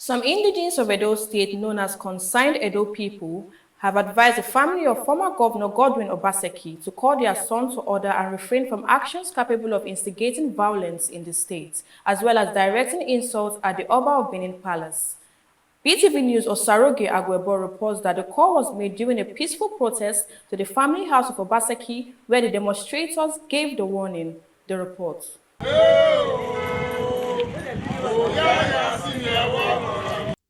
Some indigenes of Edo State, known as concerned Edo people, have advised the family of former Governor Godwin Obaseki to call their son to order and refrain from actions capable of instigating violence in the state, as well as directing insults at the Oba of Benin Palace. BTV News Osaroge Agwebo reports that the call was made during a peaceful protest to the family house of Obaseki, where the demonstrators gave the warning. The report.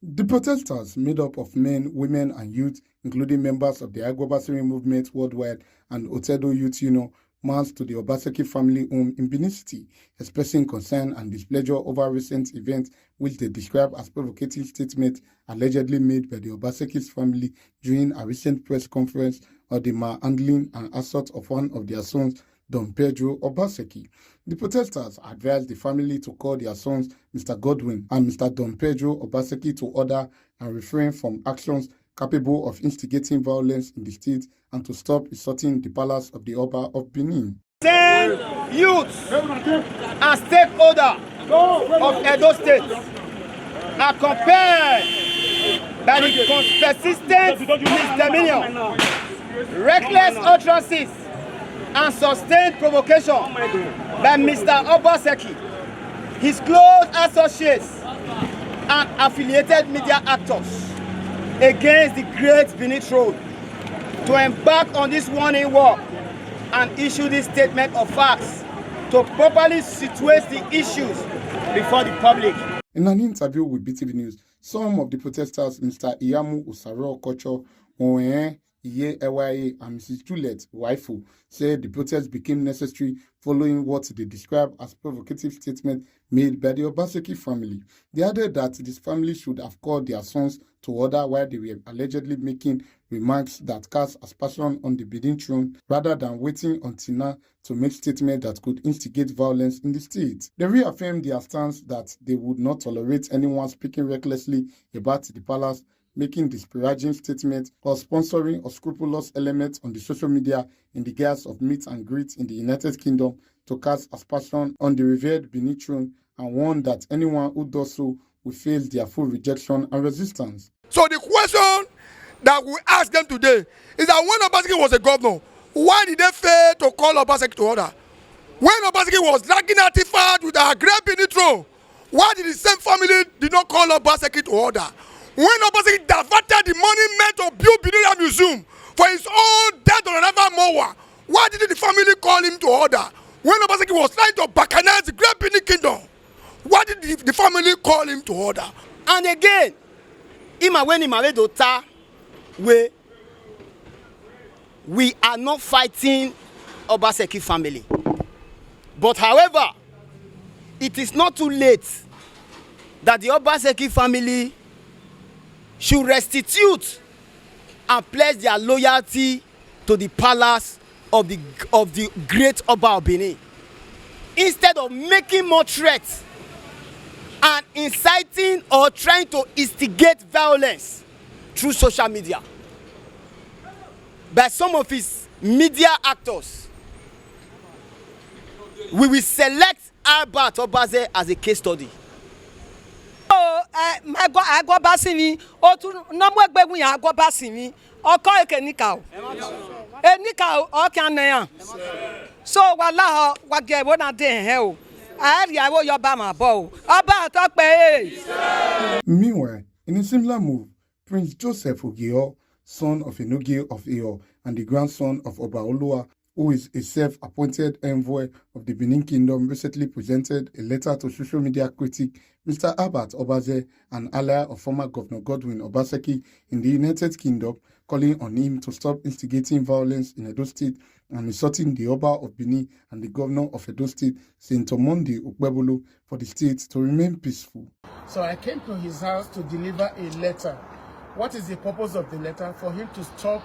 The protesters, made up of men, women, and youth, including members of the Agwabasiri movement worldwide and Otedo Youth Union, marched to the Obaseki family home in Benin City, expressing concern and displeasure over recent events which they describe as provocative statements allegedly made by the Obaseki's family during a recent press conference on the manhandling and assault of one of their sons, Don Pedro Obaseki. The protesters advised the family to call their sons Mr. Godwin and Mr. Don Pedro Obaseki to order and refrain from actions capable of instigating violence in the state and to stop insulting the palace of the Oba of Benin. 10 youths and stakeholders of Edo State are compelled by the persistent misdemeanor, reckless utterances, and sustained provocation by Mr. Obaseki, his close associates, and affiliated media actors against the great Benin Road to embark on this warning walk and issue this statement of facts to properly situate the issues before the public. In an interview with BTV News, some of the protesters, Mr. Iyamu Usaro Kocho, Owen Iye Ewaye, and Mrs. Juliet Waifu, said the protest became necessary following what they described as provocative statements made by the Obaseki family. They added that this family should have called their sons to order while they were allegedly making remarks that cast aspersion on the Benin throne rather than waiting until now to make statements that could instigate violence in the state. They reaffirmed their stance that they would not tolerate anyone speaking recklessly about the palace, making disparaging statements, or sponsoring unscrupulous elements on the social media in the guise of meet and greet in the United Kingdom to cast aspersion on the revered Benin throne, and warned that anyone who does so will face their full rejection and resistance. So the question that we ask them today is that when Obaseki was a governor, why did they fail to call Obaseki to order? When Obaseki was dragging artifacts with our great Benin throne, why did the same family did not call Obaseki to order? When Obaseki diverted the money meant to build Benin Museum for his own death on another Mowa, why didn't the family call him to order? When Obaseki was trying to bacanize the great Benin kingdom, why did the family call him to order? And again, we are not fighting Obaseki family. But however, it is not too late that the Obaseki family should restitute and pledge their loyalty to the palace of the great Oba of Benin, instead of making more threats and inciting or trying to instigate violence through social media by some of his media actors. We will select Albert Obaze as a case study. Agwabasini otu nomo egbegun ya agwabasini oko ekenika o enika o kan na so wala wa ge wo na de he o ari awo yo ba ma bo o oba to pe. Meanwhile, in a similar move, Prince Joseph Ogiyo, son of Enogie of Iyo and the grandson of Oba Olua, who is a self-appointed envoy of the Benin Kingdom, recently presented a letter to social media critic Mr. Albert Obaze, an ally of former Governor Godwin Obaseki in the United Kingdom, calling on him to stop instigating violence in Edo State and insulting the Oba of Benin and the Governor of Edo State, Saint Omondi Ukpebolo, for the state to remain peaceful. So I came to his house to deliver a letter. What is the purpose of the letter? For him to stop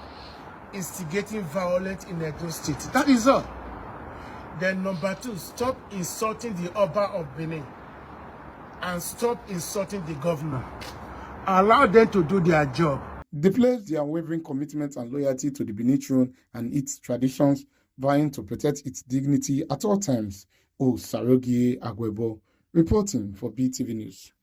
instigating violence in Edo State. That is all. Then number 2, stop insulting the Oba of Benin and stop insulting the governor. Allow them to do their job. They pledged their unwavering commitment and loyalty to the Benin throne and its traditions, vying to protect its dignity at all times. Osaroge Agwebo, reporting for BTV News.